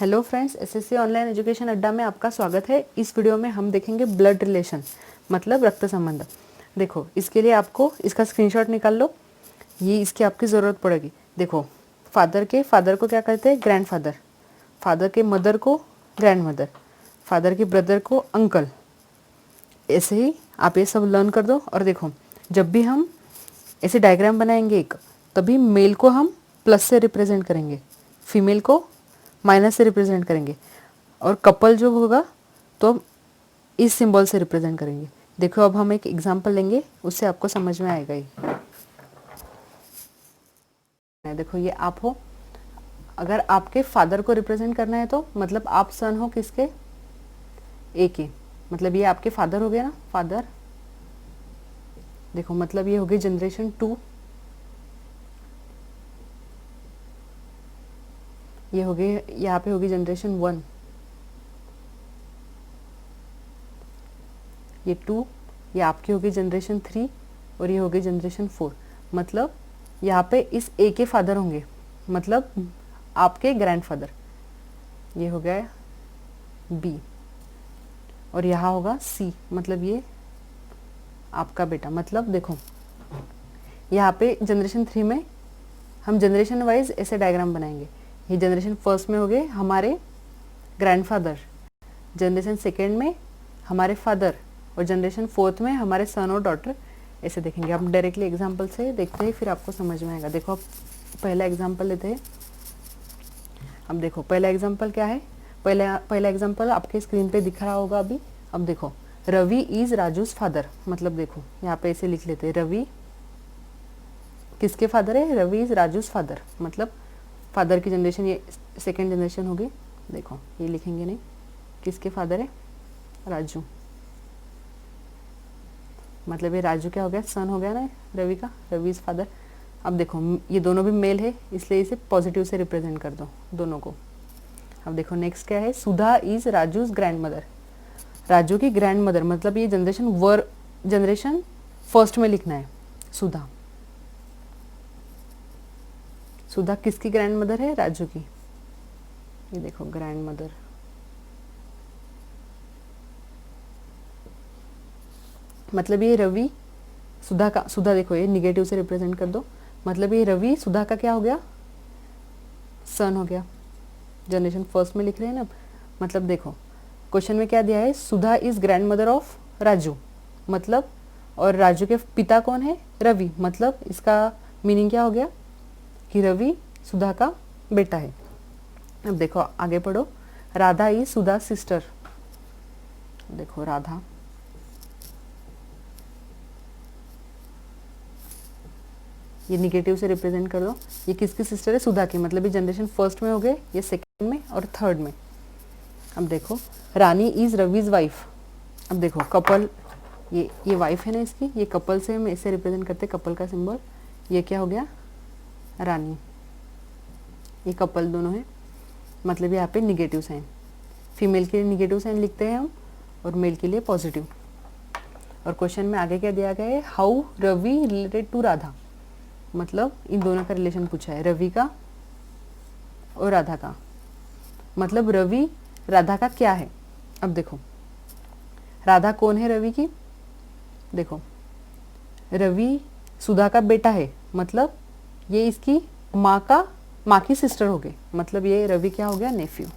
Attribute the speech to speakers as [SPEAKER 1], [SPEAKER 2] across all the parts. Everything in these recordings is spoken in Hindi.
[SPEAKER 1] Hello friends, SSC online education अड्डा में आपका स्वागत है। इस वीडियो में हम देखेंगे ब्लड रिलेशन मतलब रक्त संबंध। देखो, इसके लिए आपको इसका स्क्रीनशॉट निकाल लो, ये इसकी आपकी ज़रूरत पड़ेगी। देखो, फादर को क्या कहते हैं? ग्रैंडफादर। फादर के मदर को ग्रैंड मदर। फादर के ब्रदर को अंकल। ऐसे ही आप ये सब लर्न कर दो। और देखो, जब भी हम ऐसे डायग्राम बनाएंगे एक, तभी मेल को हम प्लस से रिप्रेजेंट करेंगे, फीमेल को माइनस से रिप्रेजेंट करेंगे, और कपल जो होगा तो हम इस सिंबल से रिप्रेजेंट करेंगे। देखो, अब हम एक एग्जांपल लेंगे, उससे आपको समझ में आएगा ही। देखो, ये आप हो। अगर आपके फादर को रिप्रेजेंट करना है तो मतलब आप सन हो किसके? ए के। मतलब ये आपके फादर हो गया ना, फादर। देखो, मतलब ये होगी जनरेशन 2, ये हो गई, यहाँ पे होगी जनरेशन 1, ये 2, ये आपकी होगी जनरेशन 3, और ये होगी जनरेशन 4। मतलब यहाँ पे इस ए के फादर होंगे, मतलब आपके ग्रैंडफादर। ये हो गया बी, और यहाँ होगा सी, मतलब ये आपका बेटा। मतलब देखो, यहाँ पे जनरेशन 3 में हम जनरेशन वाइज ऐसे डायग्राम बनाएंगे। ये जनरेशन फर्स्ट में हो गए हमारे ग्रैंडफादर, जनरेशन सेकेंड में हमारे फादर, और जनरेशन फोर्थ में हमारे सन और डॉटर। ऐसे देखेंगे। हम डायरेक्टली एग्जांपल से देखते हैं, फिर आपको समझ में आएगा। देखो, अब पहला एग्जांपल लेते हैं। अब देखो, पहला एग्जांपल क्या है? पहला एग्जांपल आपके स्क्रीन पे दिख रहा होगा अभी। अब देखो, रवि इज राजूज फादर। मतलब देखो, यहाँ पे ऐसे लिख लेते हैं, रवि किसके फादर है? Ravi is Raju's father. मतलब फादर की जनरेशन, ये सेकेंड जनरेशन होगी। देखो, ये लिखेंगे नहीं, किसके फादर है? राजू। मतलब ये राजू क्या हो गया? सन हो गया ना रवि का, रवि इज फादर। अब देखो, ये दोनों भी मेल है, इसलिए इसे पॉजिटिव से रिप्रेजेंट कर दो दोनों को। अब देखो, नेक्स्ट क्या है? Sudha is Raju's grandmother. Raju की ग्रैंड मदर, मतलब ये जनरेशन फर्स्ट में लिखना है। सुधा, सुधा किसकी ग्रैंड मदर है? राजू की। ये देखो, ग्रैंड मदर। मतलब ये रवि सुधा का, सुधा देखो ये निगेटिव से रिप्रेजेंट कर दो। मतलब ये रवि सुधा का क्या हो गया? सन हो गया। जनरेशन फर्स्ट में लिख रहे हैं ना। मतलब देखो, क्वेश्चन में क्या दिया है? Sudha is grandmother of Raju. मतलब, और राजू के पिता कौन है? रवि। मतलब इसका मीनिंग क्या हो गया कि रवि सुधा का बेटा है। अब देखो, आगे पढ़ो। Radha is Sudha sister. देखो, राधा, ये निगेटिव से रिप्रेजेंट कर दो। ये किसकी सिस्टर है? सुधा की। मतलब ये जनरेशन फर्स्ट में हो गए, ये सेकेंड में और थर्ड में। अब देखो, रानी इज रवीज वाइफ। अब देखो, कपल, ये वाइफ है ना इसकी, ये कपल से हम ऐसे रिप्रेजेंट करते हैं, कपल का सिंबल। ये क्या हो गया? रानी। ये कपल दोनों है, मतलब यहाँ पे निगेटिव साइन। फीमेल के लिए निगेटिव साइन लिखते हैं हम, और मेल के लिए पॉजिटिव। और क्वेश्चन में आगे क्या दिया गया है? How Ravi related to Radha. मतलब इन दोनों का रिलेशन पूछा है, रवि का और राधा का। मतलब रवि राधा का क्या है? अब देखो, राधा कौन है रवि की? देखो, रवि सुधा का बेटा है, मतलब ये इसकी माँ की सिस्टर हो गई। मतलब ये रवि क्या हो गया? नेफ्यू।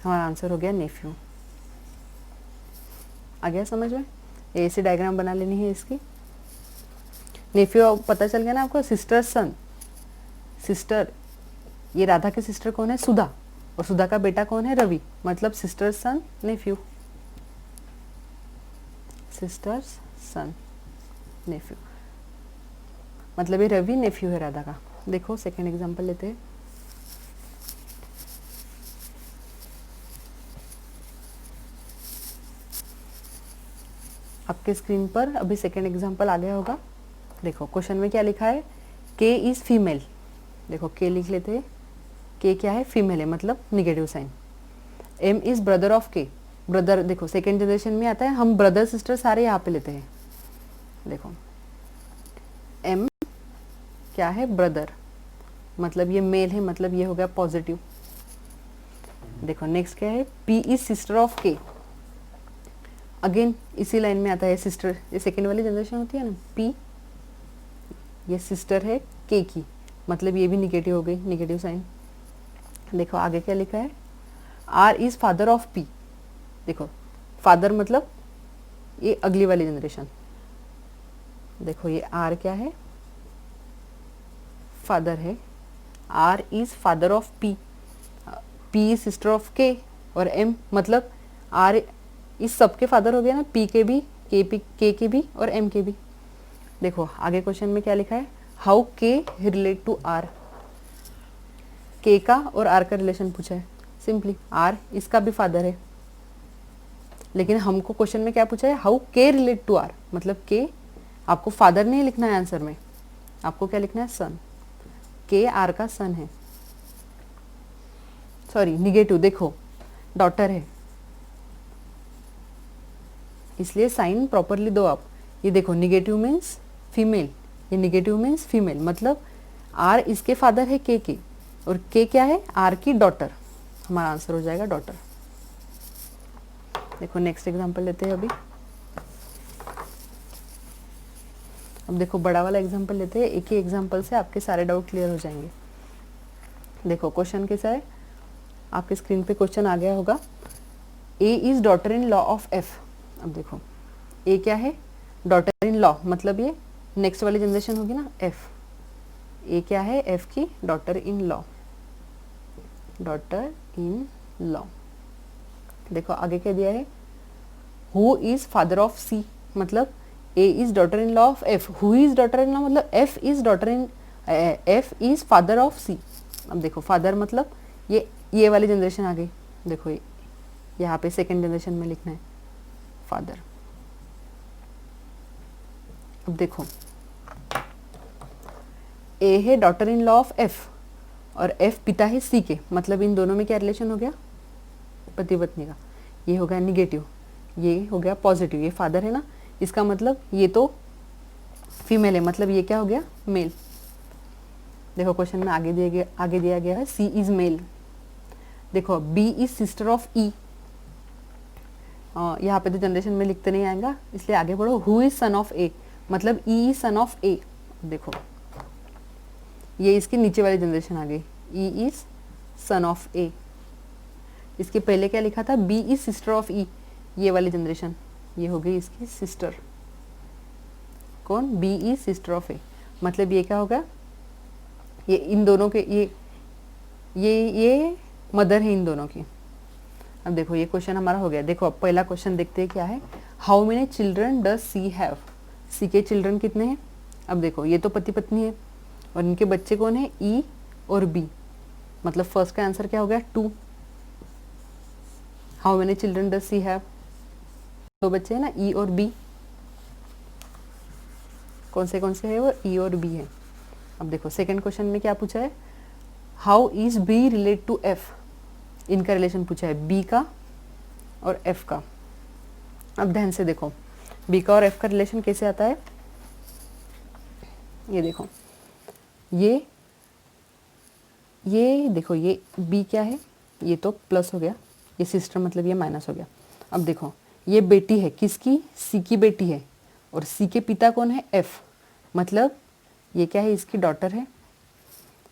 [SPEAKER 1] हमारा आंसर हो गया नेफ्यू। आ गया समझ में? ऐसे डायग्राम बना लेनी है इसकी। नेफ्यू पता चल गया ना आपको? सिस्टर सन, सिस्टर, ये राधा के सिस्टर कौन है? सुधा, और सुधा का बेटा कौन है? रवि। मतलब सिस्टर सन नेफ्यू, सिस्टर्स सन नेफ्यू। मतलब ये रवि नेफ्यू है राधा का। देखो, सेकेंड एग्जांपल लेते हैं। आपके स्क्रीन पर अभी सेकेंड एग्जांपल आ गया होगा। देखो, क्वेश्चन में क्या लिखा है? के इज फीमेल। देखो, के लिख लेते हैं। के क्या है? फीमेल है, मतलब negative sign. M is brother of K. Brother, देखो सेकेंड जनरेशन में आता है, हम ब्रदर सिस्टर सारे यहाँ पे लेते हैं। देखो, एम क्या है? ब्रदर, मतलब ये मेल है, मतलब ये हो गया पॉजिटिव। देखो नेक्स्ट क्या है, P is sister of K। Again इसी लाइन में आता है सिस्टर, ये सेकेंड वाली जनरेशन होती है ना, P ये सिस्टर है K की, मतलब ये भी निगेटिव हो गई, निगेटिव साइन। देखो आगे क्या लिखा है, R is father of P। देखो फादर मतलब ये अगली वाली जनरेशन। देखो ये R क्या है, फादर है, R is father of P, P is sister of K, और M मतलब R इस सब के फादर हो गया ना, P के भी, K के भी और M के भी। देखो आगे क्वेश्चन में क्या लिखा है, how K relate to R। K का और R का रिलेशन पूछा है, सिंपली R इसका भी फादर है, लेकिन हमको क्वेश्चन में क्या पूछा है, how K relate to R, मतलब K आपको फादर नहीं लिखना है आंसर में, आपको क्या लिखना है, सन। K R का सन है, सॉरी निगेटिव, देखो डॉटर है, इसलिए साइन प्रॉपरली दो आप। ये देखो निगेटिव मीन्स फीमेल, ये निगेटिव मीन्स फीमेल, मतलब R इसके फादर है K के, और K क्या है, R की डॉटर, हमारा आंसर हो जाएगा डॉटर। देखो नेक्स्ट एग्जांपल लेते हैं अभी। अब देखो बड़ा वाला एग्जांपल लेते हैं, एक ही एग्जांपल से आपके सारे डाउट क्लियर हो जाएंगे। देखो क्वेश्चन कैसा है, आपके स्क्रीन पे क्वेश्चन आ गया होगा, A is daughter in law of F। अब देखो A क्या है, डॉटर इन लॉ, मतलब ये नेक्स्ट वाली जनरेशन होगी ना F। A क्या है, F की daughter in law, daughter in law. देखो आगे क्या दिया है, who is father of C, मतलब A is daughter in law of F, who is daughter in law मतलब F is daughter in, F is father of C। अब देखो फादर मतलब ये वाली जनरेशन आ गई, देखो ये यहाँ पे सेकेंड जनरेशन में लिखना है फादर। अब देखो A है daughter in law of F, और F पिता है C के, मतलब इन दोनों में क्या रिलेशन हो गया, पति पत्नी का। ये हो गया निगेटिव, ये हो गया पॉजिटिव, ये फादर है ना, इसका मतलब ये तो फीमेल है, मतलब ये क्या हो गया, मेल। देखो क्वेश्चन में आगे दिया गया है C इज मेल। देखो B is sister of E, यहाँ पे तो जनरेशन में लिखते नहीं आएगा, इसलिए आगे बढ़ो, who is son of A, मतलब E is son of A। देखो ये इसकी नीचे वाली जनरेशन आ गई, E is son of A। इसके पहले क्या लिखा था, B is sister of E, ये वाली जनरेशन, ये हो गई इसकी सिस्टर, कौन, B is sister of A, मतलब ये क्या होगा, ये इन दोनों के ये मदर है इन दोनों की। अब देखो ये क्वेश्चन हमारा हो गया। देखो अब पहला क्वेश्चन देखते हैं क्या है, how many children does C have. C के चिल्ड्रन कितने हैं। अब देखो ये तो पति पत्नी है और इनके बच्चे कौन है, ई और बी, मतलब फर्स्ट का आंसर क्या हो गया 2। How many children does C have, दो बच्चे हैं ना, ई और बी। कौन से है वो, ई और बी है। अब देखो सेकंड क्वेश्चन में क्या पूछा है, how is B relate to F. इनका रिलेशन पूछा है, बी का और एफ का। अब ध्यान से देखो बी का और एफ का रिलेशन कैसे आता है, ये देखो ये देखो ये बी क्या है, ये तो प्लस हो गया, ये सिस्टर मतलब ये माइनस हो गया। अब देखो ये बेटी है किसकी, सी की बेटी है, और सी के पिता कौन है, एफ, मतलब ये क्या है, इसकी डॉटर है।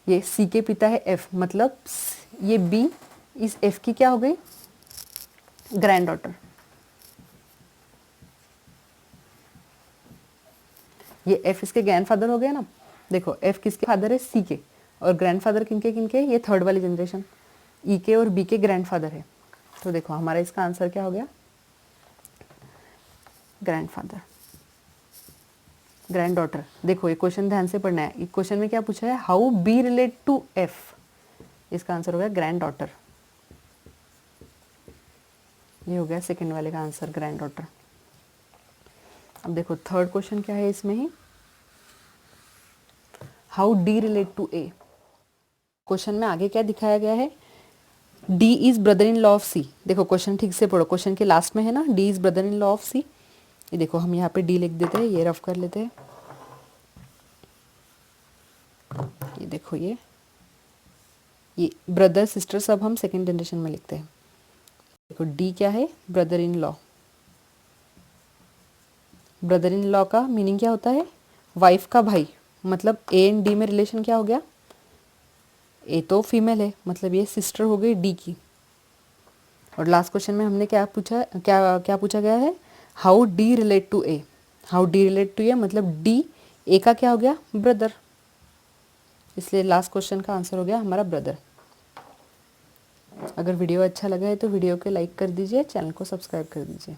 [SPEAKER 1] ये सी के पिता है एफ, मतलब ये बी इस एफ की क्या हो गई, ग्रैंड डॉटर। ये एफ इसके ग्रैंडफादर हो गया ना। देखो एफ किसके फादर है, सी के, और ग्रैंडफादर किनके किनके, ये थर्ड वाली जनरेशन, ई के और बी के ग्रैंडफादर है। तो देखो हमारा इसका आंसर क्या हो गया, ग्रैंडफादर, ग्रैंड डॉटर। देखो ये क्वेश्चन ध्यान से पढ़ना है, क्वेश्चन में क्या पूछा है, how B relate to F, इसका आंसर हो गया ग्रैंड डॉटर। ये हो गया सेकंड वाले का आंसर, ग्रैंड डॉटर। अब देखो थर्ड क्वेश्चन क्या है इसमें ही, how D relate to A. Question में आगे क्या दिखाया गया है, D is brother in law of C. देखो क्वेश्चन ठीक से पढ़ो, क्वेश्चन के लास्ट में है ना, D is brother in law of C. ये देखो हम यहाँ पे डी लिख देते हैं, ये रफ कर लेते हैं, ये देखो ये ये ब्रदर सिस्टर सब हम सेकेंड जनरेशन में लिखते हैं। देखो डी क्या है, brother in law. Brother in law का मीनिंग क्या होता है, वाइफ का भाई। मतलब ए एंड डी में रिलेशन क्या हो गया, ए तो फीमेल है, मतलब ये सिस्टर हो गई डी की। और लास्ट क्वेश्चन में हमने क्या पूछा, क्या क्या पूछा गया है, how D relate to A. How D relate to A मतलब डी ए का क्या हो गया, ब्रदर, इसलिए लास्ट क्वेश्चन का आंसर हो गया हमारा ब्रदर। अगर वीडियो अच्छा लगा है तो वीडियो को लाइक कर दीजिए, चैनल को सब्सक्राइब कर दीजिए।